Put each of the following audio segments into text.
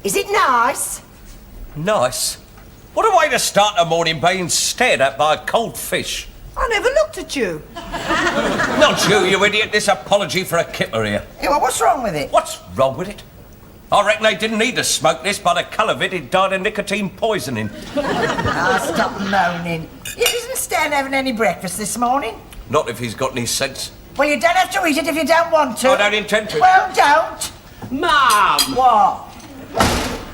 Is it nice? Nice? What a way to start a morning being stared at by a cold fish. I never looked at you. Not you idiot. This apology for a kipper here. Yeah, well, what's wrong with it? What's wrong with it? I reckon they didn't need to smoke this. By the colour of it, it died of nicotine poisoning. Stop moaning. You didn't stand having any breakfast this morning? Not if he's got any sense. Well, you don't have to eat it if you don't want to. I don't intend to. Well, don't. Mum! What?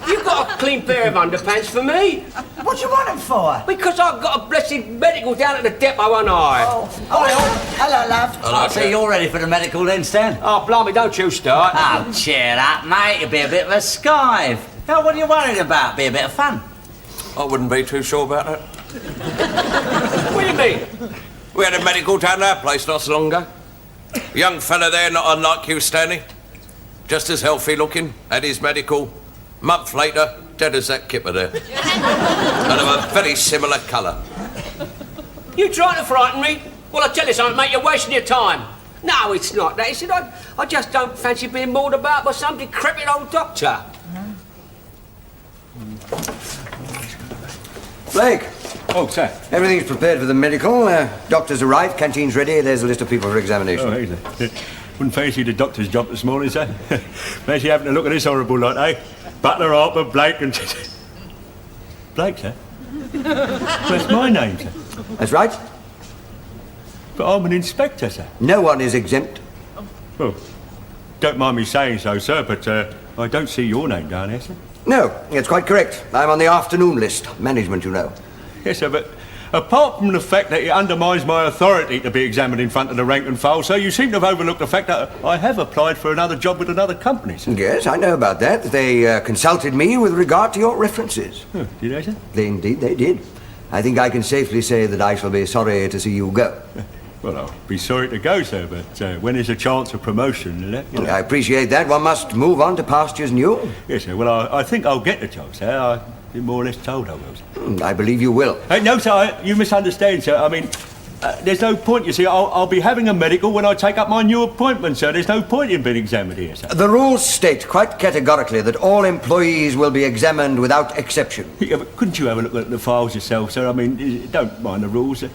You got a clean pair of underpants for me? What do you want them for? Because I've got a blessed medical down at the depot, one eye. Hello, love. I see you're ready for the medical then, Stan. Oh, blimey, don't you start. Oh, cheer up, mate. You'll be a bit of a skive. Now, what are you worried about? Be a bit of fun. I wouldn't be too sure about that. What do you mean? We had a medical down our place not so long ago. A young fella there, not unlike you, Stanley. Just as healthy looking, had his medical. Month later, dead as that kipper there. And of a very similar colour. You trying to frighten me? Well, I tell you something, mate, you're wasting your time. No, it's not that. He said, I just don't fancy being mauled about by some decrepit old doctor. Blake. Oh, sir. Everything's prepared for the medical. Doctor's arrived, canteen's ready. There's a list of people for examination. Oh, easy. Wouldn't fancy the doctor's job this morning, sir. Fancy having a look at this horrible lot, eh? Butler, Harper, Blake and... Blake, sir? That's my name, sir. That's right. But I'm an inspector, sir. No one is exempt. Well, don't mind me saying so, sir, but I don't see your name down here, sir. No, it's quite correct. I'm on the afternoon list. Management, you know. Yes, sir, but apart from the fact that it undermines my authority to be examined in front of the rank and file, sir, you seem to have overlooked the fact that I have applied for another job with another company, sir. Yes, I know about that. They consulted me with regard to your references. Oh, did they, sir? Indeed, they did. I think I can safely say that I shall be sorry to see you go. Well, I'll be sorry to go, sir, but when there's a chance of promotion, you know. I appreciate that. One must move on to pastures new. Yes, sir. Well, I think I'll get the job, sir. I've been more or less told I will, sir. I believe you will. No, sir, you misunderstand, sir. I mean, there's no point, you see. I'll be having a medical when I take up my new appointment, sir. There's no point in being examined here, sir. The rules state quite categorically that all employees will be examined without exception. Yeah, but couldn't you have a look at the files yourself, sir? I mean, don't mind the rules, sir.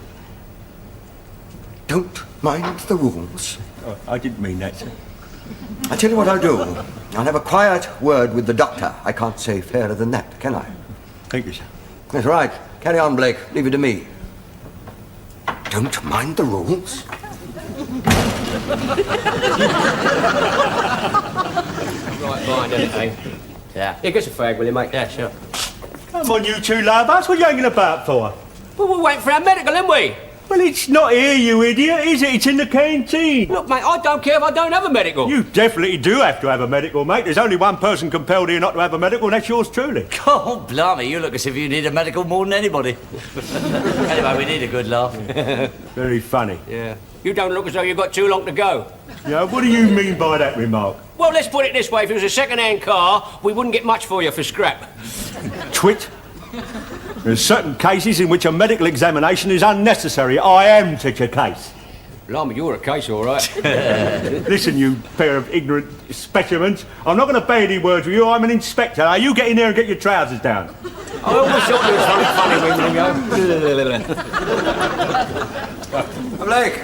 Don't mind the rules. Oh, I didn't mean that, sir. I tell you what I'll do. I'll have a quiet word with the doctor. I can't say fairer than that, can I? Thank you, sir. That's right. Carry on, Blake. Leave it to me. Don't mind the rules. Right mind, isn't it, eh? Yeah. Here, get a fag, will you, mate? Yeah, sure. Come on, you two lovers. What are you hanging about for? Well, we're waiting for our medical, aren't we? Well, it's not here, you idiot, is it? It's in the canteen. Look, mate, I don't care if I don't have a medical. You definitely do have to have a medical, mate. There's only one person compelled here not to have a medical, and that's yours truly. Oh, blimey, you look as if you need a medical more than anybody. Anyway, we need a good laugh. Very funny. Yeah. You don't look as though you've got too long to go. Yeah, what do you mean by that remark? Well, let's put it this way. If it was a second-hand car, we wouldn't get much for you for scrap. Twit. There's certain cases in which a medical examination is unnecessary. I am such a case. Blimey, you're a case, all right. Listen, you pair of ignorant specimens. I'm not going to pay any words with you. I'm an inspector. Now, you get in there and get your trousers down. I always thought there was something funny when you go. Blake,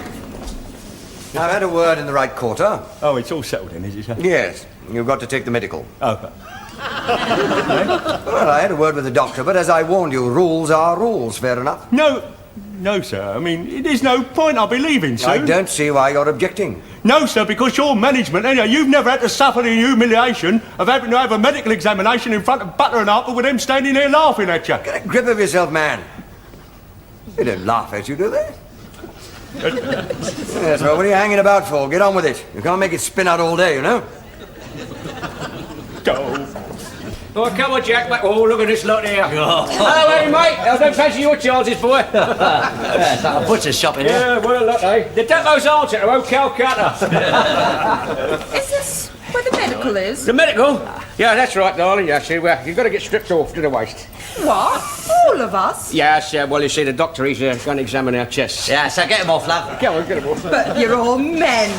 I've had a word in the right quarter. Oh, it's all settled then, is it, sir? Yes, you've got to take the medical. Okay. Well, I had a word with the doctor, but as I warned you, rules are rules, fair enough. No, sir. I mean, there's no point. I'll be leaving soon. I don't see why you're objecting. No, sir, because you're management, anyhow. You've never had to suffer the humiliation of having to have a medical examination in front of Butler and Harper with them standing there laughing at you. Get a grip of yourself, man. They don't laugh at you, do they? Yes, well, what are you hanging about for? Get on with it. You can't make it spin out all day, you know? Go. Oh, come on, Jack. Oh, look at this lot here. Oh. Hello, hey, mate. I don't fancy your chances, boy. It's like a butcher's shop in here. Yeah, well, look, eh? The depot's answer to old Calcutta. Is this where the medical is? The medical? Yeah, that's right, darling. Yeah, see, well, you've got to get stripped off to the waist. What? All of us? Yes, well, you see, the doctor, he's going to examine our chests. Yeah, so get him off, love. Come on, get him off. But you're all men.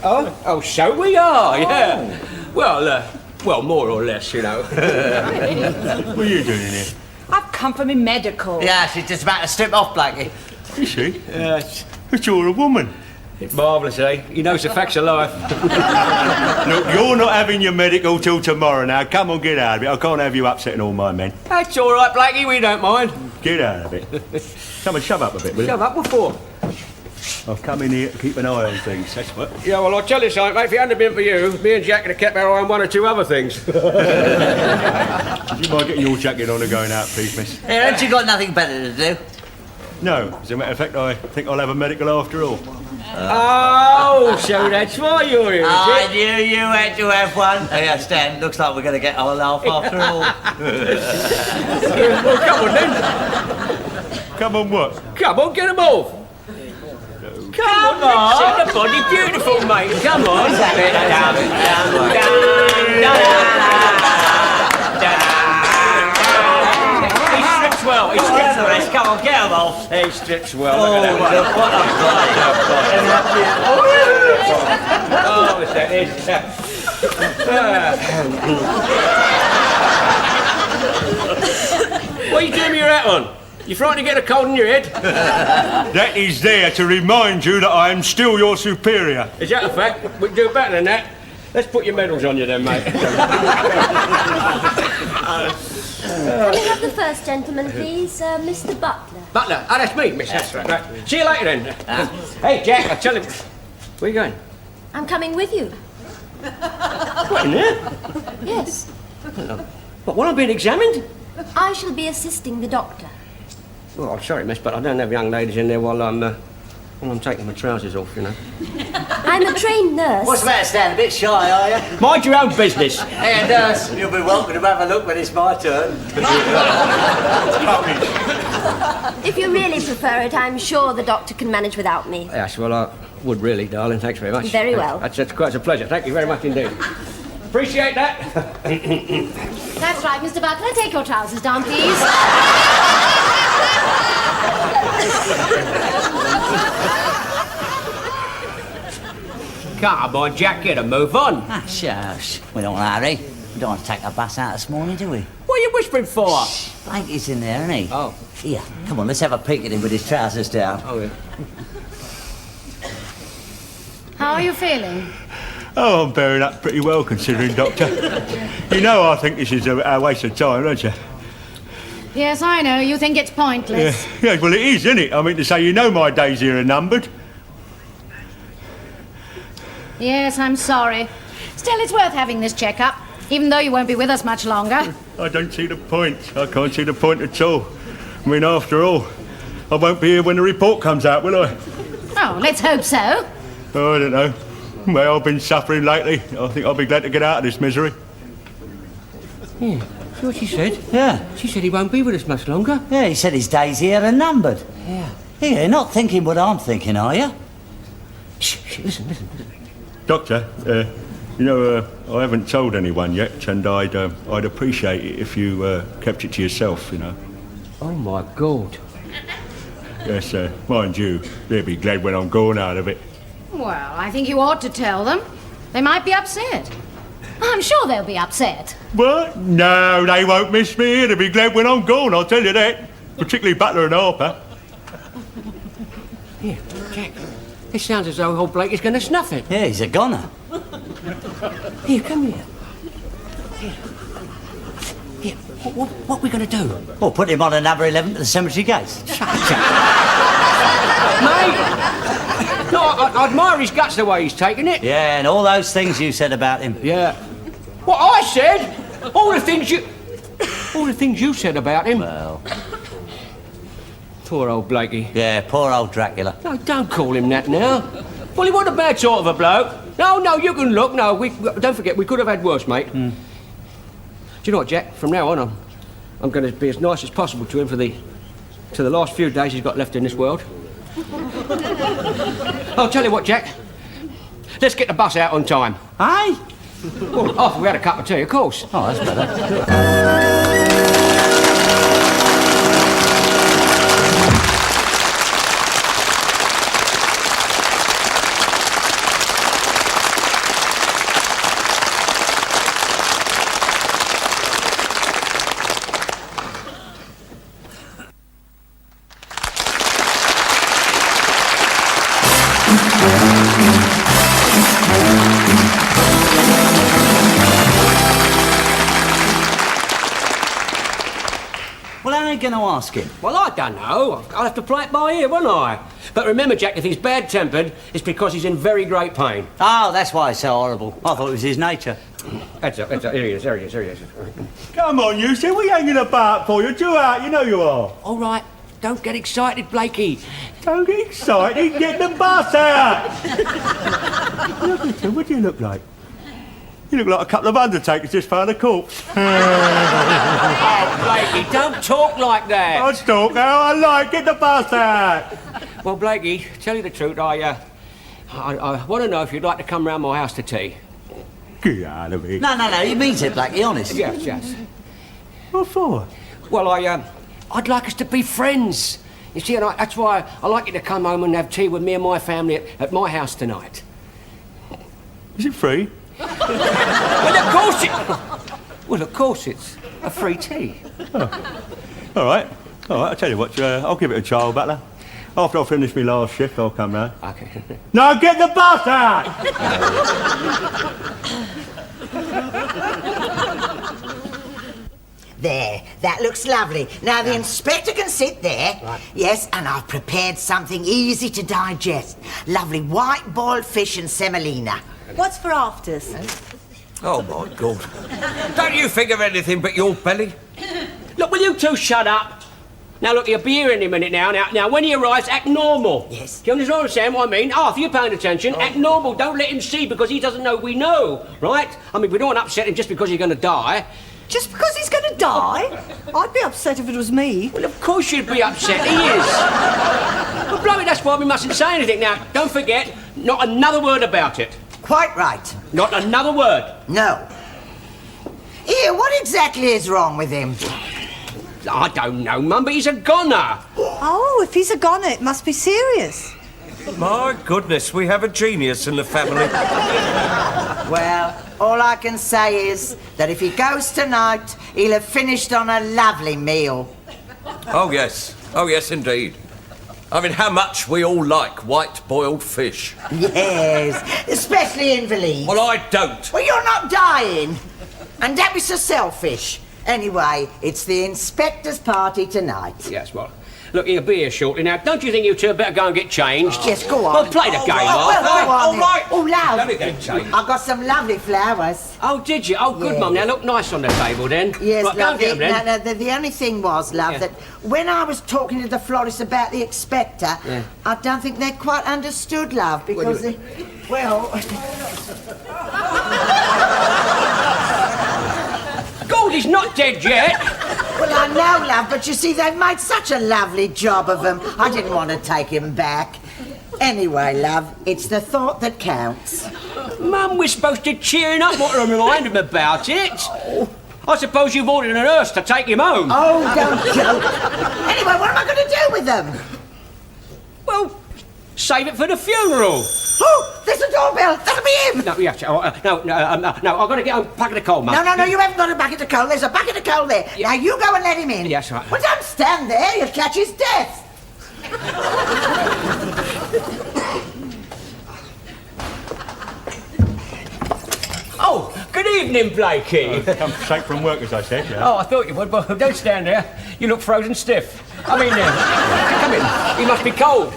Oh, so we are, yeah. Well, Well, more or less, you know. What are you doing in here? I've come from a medical. Yeah, she's just about to strip off, Blakey. Is she? Yes. But you're a woman. It's marvellous, eh? He knows the facts of life. Look, you're not having your medical till tomorrow now. Come on, get out of it. I can't have you upsetting all my men. That's all right, Blakey, we don't mind. Get out of it. Come and shove up a bit, will you? Shove up, what for? I've come in here to keep an eye on things, that's what. Yeah, well, I'll tell you something, mate. If it hadn't been for you, me and Jack would have kept our eye on one or two other things. Do you mind getting your jacket on and going out, please, miss? Hey, haven't you got nothing better to do? No, as a matter of fact, I think I'll have a medical after all. Oh, so that's why you're here, is I it? knew you had to have one. Oh, yeah, Stan, looks like we're going to get our laugh after all. Well, come on, then. Come on, what? Come on, get them off. Come on. Set the body beautiful, mate. Come on. He strips well. He strips The rest, come on, get them off. He strips well. Oh, Look at that. look, what a Oh, is that it? What are you doing with your hat on? You frightened to get a cold in your head? That is there to remind you that I am still your superior. Is that a fact? We can do better than that. Let's put your medals on you then, mate. Can we have the first gentleman, please? Mr. Butler. Butler. Oh, that's me, miss. That's right. See you later then. Hey, Jack, I'll tell him. Where are you going? I'm coming with you. What, in there? Yes. What, while I'm being examined? I shall be assisting the doctor. Oh, I'm sorry, miss, but I don't have young ladies in there while I'm taking my trousers off, you know. I'm a trained nurse. What's the matter, Stan? A bit shy, are you? Mind your own business. Hey, nurse, you'll be welcome to have a look when it's my turn. If you really prefer it, I'm sure the doctor can manage without me. Yes, well, I would really, darling. Thanks very much. Very well. That's quite a pleasure. Thank you very much indeed. Appreciate that. That's right, Mr. Butler. Take your trousers down, please. Come on, Jack, get a move on. Ah, shush. We don't want to hurry. We don't want to take the bus out this morning, do we? What are you whispering for? Blakey's in there, isn't he? Oh. Here, come on, let's have a peek at him with his trousers down. Oh, yeah. How are you feeling? Oh, I'm bearing up pretty well, considering, Doctor. You know I think this is a waste of time, don't you? Yes, I know. You think it's pointless. Yeah, well, it is, isn't it? I mean to say, you know my days here are numbered. Yes, I'm sorry. Still, it's worth having this checkup, even though you won't be with us much longer. I don't see the point. I can't see the point at all. I mean, after all, I won't be here when the report comes out, will I? Oh, let's hope so. Oh, I don't know. Well, I've been suffering lately. I think I'll be glad to get out of this misery. Yeah. See what she said? Yeah. She said he won't be with us much longer. Yeah, he said his days here are numbered. Yeah. Here, you're not thinking what I'm thinking, are you? Shh, listen. Doctor, you know, I haven't told anyone yet, and I'd appreciate it if you kept it to yourself, you know. Oh, my God. Yes, mind you, they'll be glad when I'm gone out of it. Well, I think you ought to tell them. They might be upset. I'm sure they'll be upset. What? No, they won't miss me here. They'll be glad when I'm gone, I'll tell you that. Particularly Butler and Harper. Here, Jack. It sounds as though old Blake is going to snuff it. Yeah, he's a goner. Here, come here. Here, what are we going to do? Well, put him on a number 11 at the cemetery gates. Mate! No, I admire his guts the way he's taking it. Yeah, and all those things you said about him. Yeah. What I said? All the things you said about him. Well, Poor old Blakey. yeah, poor old Dracula. No, don't call him that now. Well, he wasn't a bad sort of a bloke. No, you can look. No, don't forget, we could have had worse, mate. Do you know what, Jack? From now on, I'm going to be as nice as possible to him to the last few days he's got left in this world. I'll tell you what, Jack. Let's get the bus out on time. Hey? Well, after we had a cup of tea, of course. Oh, that's better. Well, I ain't going to ask him. Well, I don't know. I'll have to play it by ear, won't I? But remember, Jack, if he's bad-tempered, it's because he's in very great pain. Oh, that's why it's so horrible. I thought it was his nature. Here he is. Come on, you see, we hanging about for you. Chill out, you know you are. All right, don't get excited, Blakey. Don't get excited, get the bus out! Look at you, what do you look like? You look like a couple of undertakers just found a corpse. Oh, Blakey, don't talk like that. I talk how I like, get the bus out! Well, Blakey, tell you the truth, I want to know if you'd like to come round my house to tea. Get out of here. No, he means it, Blakey, honest. Yes. What for? Well, I'd like us to be friends. You see, and that's why I like you to come home and have tea with me and my family at my house tonight. Is it free? Well, of course it's a free tea. Oh. All right, I'll tell you what, I'll give it a trial, Butler. After I finish my last shift, I'll come round. Okay. Now get the bus out! There, that looks lovely. Now the inspector can sit there. Right. Yes, and I've prepared something easy to digest. Lovely white boiled fish and semolina. What's for afters? Oh, my God. Don't you think of anything but your belly? Look, will you two shut up? Now, look, he'll be here any minute now. Now, when he arrives, act normal. Yes. Do you understand what I mean? Oh, if you're paying attention, act normal. Don't let him see because he doesn't know we know, right? I mean, we don't want to upset him just because you're going to die. Just because he's going to die? I'd be upset if it was me. Well, of course you'd be upset. He is. Well, blow it, that's why we mustn't say anything. Now, don't forget, not another word about it. Quite right. Not another word. No. Here, what exactly is wrong with him? I don't know, Mum, but he's a goner. Oh, if he's a goner, it must be serious. My goodness, we have a genius in the family. Well, all I can say is that if he goes tonight, he'll have finished on a lovely meal. Oh, yes, indeed. I mean, how much we all like white boiled fish. Yes, especially invalids. Well, I don't. Well, you're not dying. And don't be so selfish. Anyway, it's the inspector's party tonight. Yes, well, look, he'll be here shortly. Now, don't you think you two had better go and get changed? Yes, go on. Well, play the game, well, go on. all right. Oh, love. Let me get changed. I've got some lovely flowers. Oh, did you? Oh, good, Yes. Mum. Now, look nice on the table, then. Yes, right, go love. and get 'em, then. No, the only thing was, love, Yeah. that when I was talking to the florist about the inspector, Yeah. I don't think they quite understood, love, because do you well... God, he's not dead yet. Well, I know, love, but you see, they've made such a lovely job of him. I didn't want to take him back. Anyway, love, it's the thought that counts. Mum, we're supposed to cheer him up, not to remind him about it. I suppose you've ordered a nurse to take him home. Oh, don't joke. Anyway, what am I going to do with them? Well, save it for the funeral. Oh, there's a doorbell. That'll be him. No, yes, no, I've got to get a bucket of coal, Mum. No, you haven't got a bucket of coal. There's a bucket of coal there. Now, you go and let him in. Yes, right. Well, don't stand there. You'll catch his death. Oh, good evening, Blakey. Come straight from work, as I said, yeah. Oh, I thought you would, but don't stand there. You look frozen stiff. I mean, come in. He must be cold.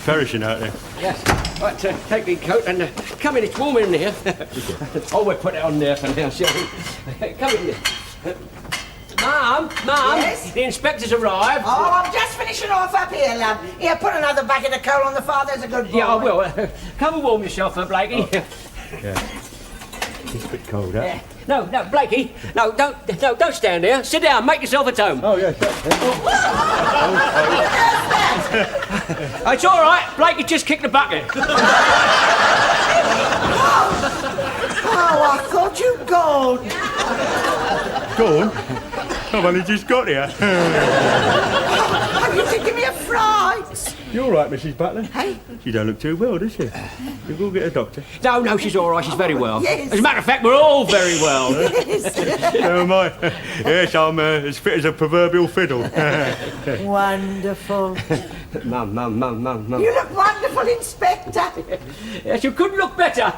Perishing out there. Yes. Right, take the coat and come in. It's warm in here. Oh, we'll put it on there for now, shall we? Come in there. Mum, Yes? the inspector's arrived. Oh, I'm just finishing off up here, love. Here, put another bucket of coal on the fire. There's a good boy. Yeah, I will. Come and warm yourself up, Blakey. Yeah. It's a bit cold, huh? Yeah. No, Blakey. No, don't stand there. Sit down. Make yourself at home. Oh, yes. It's all right. Blakey just kicked the bucket. Oh, I thought you'd gone. Gone? I've only just got here. Oh, you did give me a fright. You all right, Mrs. Butler? Hey? She don't look too well, does she? You go get a doctor. No, she's all right. She's very well. Yes. As a matter of fact, we're all very well. So am I. Yes, I'm as fit as a proverbial fiddle. Wonderful. Mum. You look wonderful, Inspector. Yes, you couldn't look better.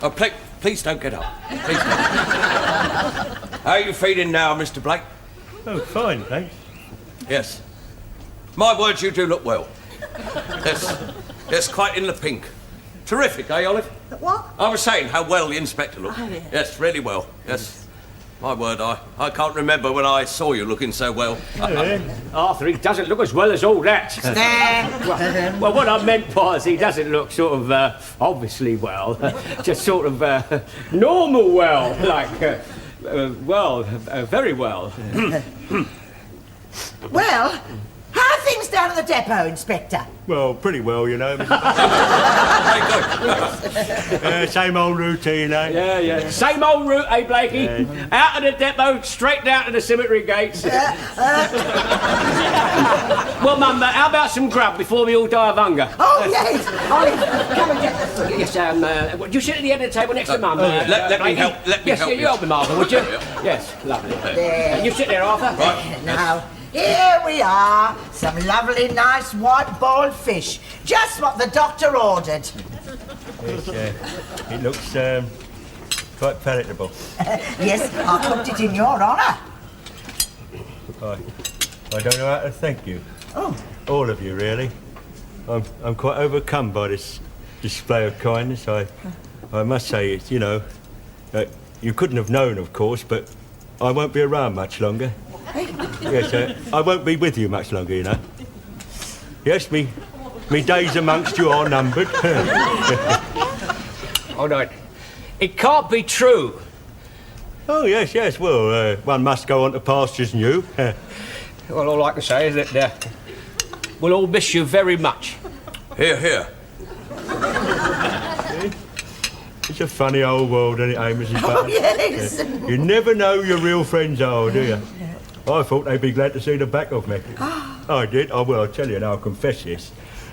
Oh, please don't get up. Please don't. How are you feeling now, Mr. Blake? Oh, fine, thanks. Yes. My words, you do look well. Yes, quite in the pink. Terrific, eh, Olive? What? I was saying how well the inspector looked. Oh, yeah. Yes, really well. Yes. My word, I can't remember when I saw you looking so well. Arthur, he doesn't look as well as all that. Well, what I meant was he doesn't look sort of obviously well, just sort of normal well, like, very well. Well, how are things down at the depot, Inspector? Well, pretty well, you know. Very good. Same old routine, eh? Yeah. Same old route, eh, Blakey? Out of the depot, straight down to the cemetery gates. Well, Mum, how about some grub before we all die of hunger? Oh, yes. Olive, come and get the food. Yes, would you sit at the end of the table next to Mum? Let me help. Yes, you help him, Arthur, would you? Yes, lovely. There. You sit there, Arthur. Right. Now, here we are. Some lovely, nice, white-boiled fish. Just what the doctor ordered. Yes, it looks quite palatable. Yes, I cooked it in your honour. I don't know how to thank you. Oh. All of you, really. I'm quite overcome by this display of kindness. I must say, it's, you know, you couldn't have known, of course, but I won't be around much longer. Yes, I won't be with you much longer, you know. Yes, me days amongst you are numbered. Hold on. It can't be true. Oh, yes, well, one must go on to pastures new. Well, all I can say is that we'll all miss you very much. Here. It's a funny old world, isn't it, Mrs. Button? Oh, yes. You never know who your real friends are, do you? I thought they'd be glad to see the back of me. I did. I'll tell you now, I'll confess this.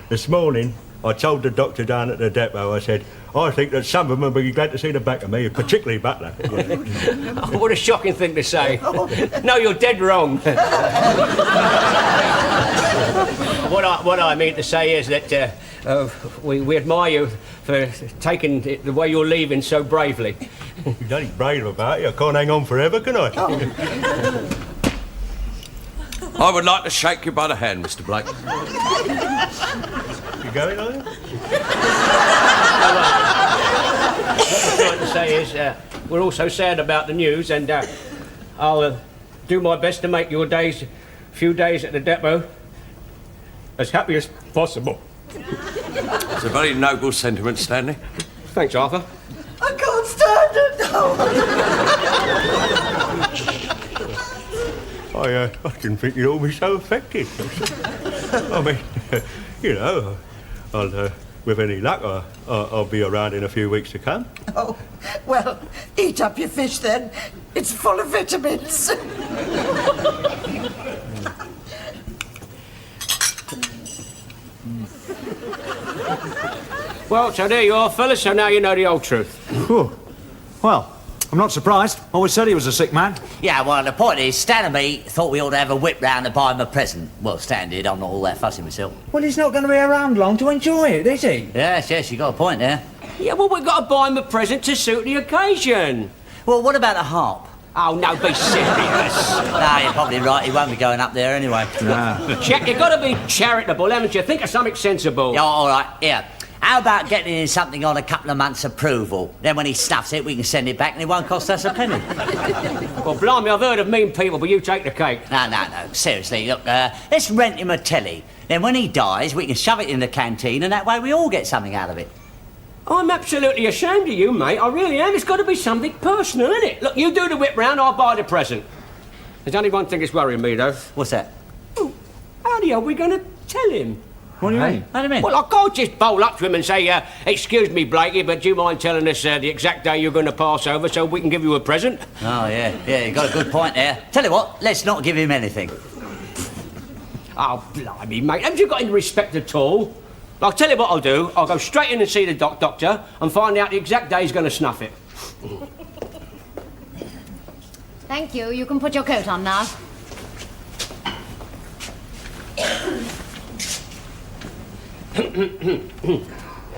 This morning, I told the doctor down at the depot, I said, I think that some of them will be glad to see the back of me, particularly Butler. Oh, what a shocking thing to say. No, you're dead wrong. What I mean to say is that we admire you for taking the way you're leaving so bravely. There's nothing brave about it. I can't hang on forever, can I? I would like to shake you by the hand, Mr. Blake. You going, are you? What I'm trying to say is we're all so sad about the news, and I'll do my best to make your few days at the depot as happy as possible. It's a very noble sentiment, Stanley. Thanks, Arthur. I can't stand it. I didn't think you'd all be so affected. I mean, you know, with any luck, I'll be around in a few weeks to come. Oh, well, eat up your fish then. It's full of vitamins. Well, so there you are, fellas, so now you know the old truth. Well, I'm not surprised. Always said he was a sick man. Yeah, well, the point is, Stan and me thought we ought to have a whip round to buy him a present. Well, Stan did. I'm not all that fussy myself. Well, he's not going to be around long to enjoy it, is he? Yes, you got a point there. Yeah, well, we've got to buy him a present to suit the occasion. Well, what about a harp? Oh, no, be serious. No, you're probably right. He won't be going up there anyway. Jack, you've got to be charitable, haven't you? Think of something sensible. Yeah, all right, yeah. How about getting him something on a couple of months' approval? Then when he stuffs it, we can send it back and it won't cost us a penny. Well, blimey, I've heard of mean people, but you take the cake. No. Seriously, look, let's rent him a telly. Then when he dies, we can shove it in the canteen and that way we all get something out of it. I'm absolutely ashamed of you, mate. I really am. It's got to be something personal, isn't it? Look, you do the whip round, I'll buy the present. There's only one thing that's worrying me, though. What's that? Oh, how the hell are we going to tell him? What do you mean? How do you mean? Well, I can't just bowl up to him and say, excuse me, Blakey, but do you mind telling us the exact day you're going to pass over so we can give you a present? Oh, yeah, you got a good point there. Tell you what, let's not give him anything. Oh, blimey, mate, haven't you got any respect at all? I'll tell you what I'll do. I'll go straight in and see the doctor and find out the exact day he's going to snuff it. Thank you. You can put your coat on now.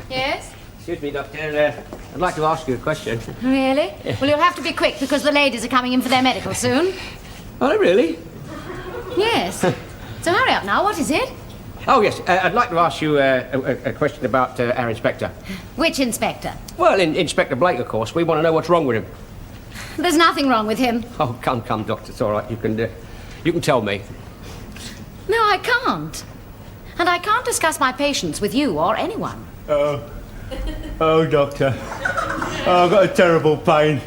Yes? Excuse me, Doctor. I'd like to ask you a question. Really? Well, you'll have to be quick because the ladies are coming in for their medical soon. Oh, really? Yes. So hurry up now. What is it? Oh, yes. I'd like to ask you a question about our inspector. Which inspector? Well, Inspector Blake, of course. We want to know what's wrong with him. There's nothing wrong with him. Oh, come, Doctor. It's all right. You can tell me. No, I can't. And I can't discuss my patients with you or anyone. Oh, Doctor. Oh, I've got a terrible pain.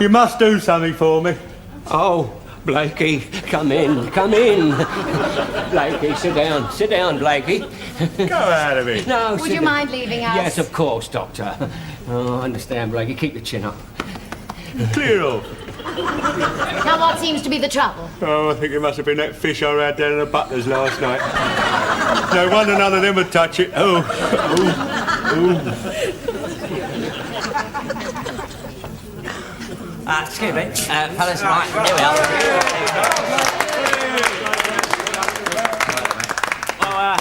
You must do something for me. Oh, Blakey, come in. Blakey, sit down, Blakey. Go out of it. No, Would you mind leaving us? Yes, of course, Doctor. Oh, I understand, Blakey. Keep your chin up. Clear off. Now, what seems to be the trouble? Oh, I think it must have been that fish I had down in the Butlers last night. No wonder none of them would touch it. Oh. Excuse me, fellas, right, here we are.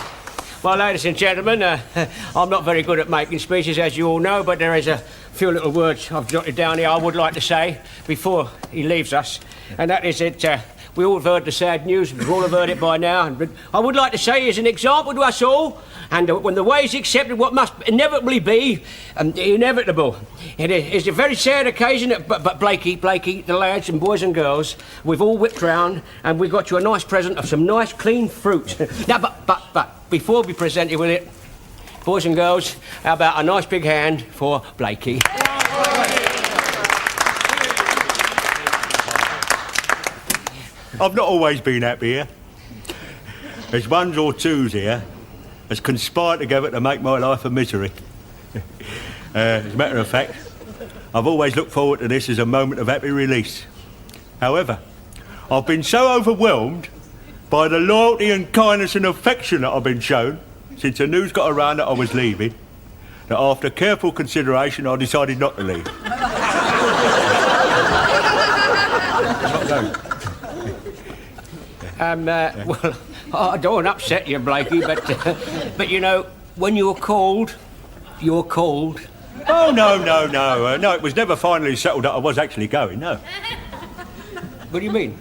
Well, ladies and gentlemen, I'm not very good at making speeches, as you all know, but there is a few little words I've jotted down here I would like to say before he leaves us, and that is that we all have heard the sad news, we've all have heard it by now, but I would like to say as an example to us all, and when the way is accepted what must inevitably be inevitable. It is a very sad occasion, but Blakey, the lads and boys and girls, we've all whipped round and we got you a nice present of some nice clean fruit. Now, but before we present you with it, boys and girls, how about a nice big hand for Blakey? I've not always been happy here. There's ones or twos here has conspired together to make my life a misery. As a matter of fact, I've always looked forward to this as a moment of happy release. However, I've been so overwhelmed by the loyalty and kindness and affection that I've been shown since the news got around that I was leaving, that after careful consideration I decided not to leave. Well, I don't want to upset you, Blakey, but you know, when you're called, you're called. Oh, no, it was never finally settled that I was actually going, no. What do you mean?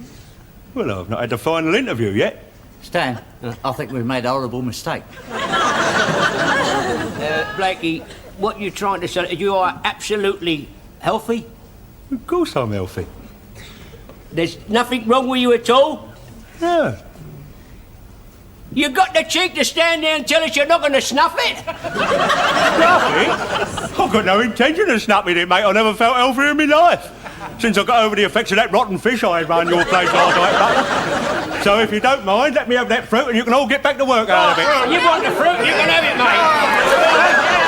Well, I've not had the final interview yet. Stan, I think we've made a horrible mistake. Blakey, what you're trying to say, you are absolutely healthy? Of course I'm healthy. There's nothing wrong with you at all? No. You got the cheek to stand there and tell us you're not going to snuff it? Snuff it? I've got no intention of snuffing it, mate. I never felt healthier in my life. Since I got over the effects of that rotten fish I had round your place last night, mate. So if you don't mind, let me have that fruit and you can all get back to work out of it. You want the fruit? You can have it, mate.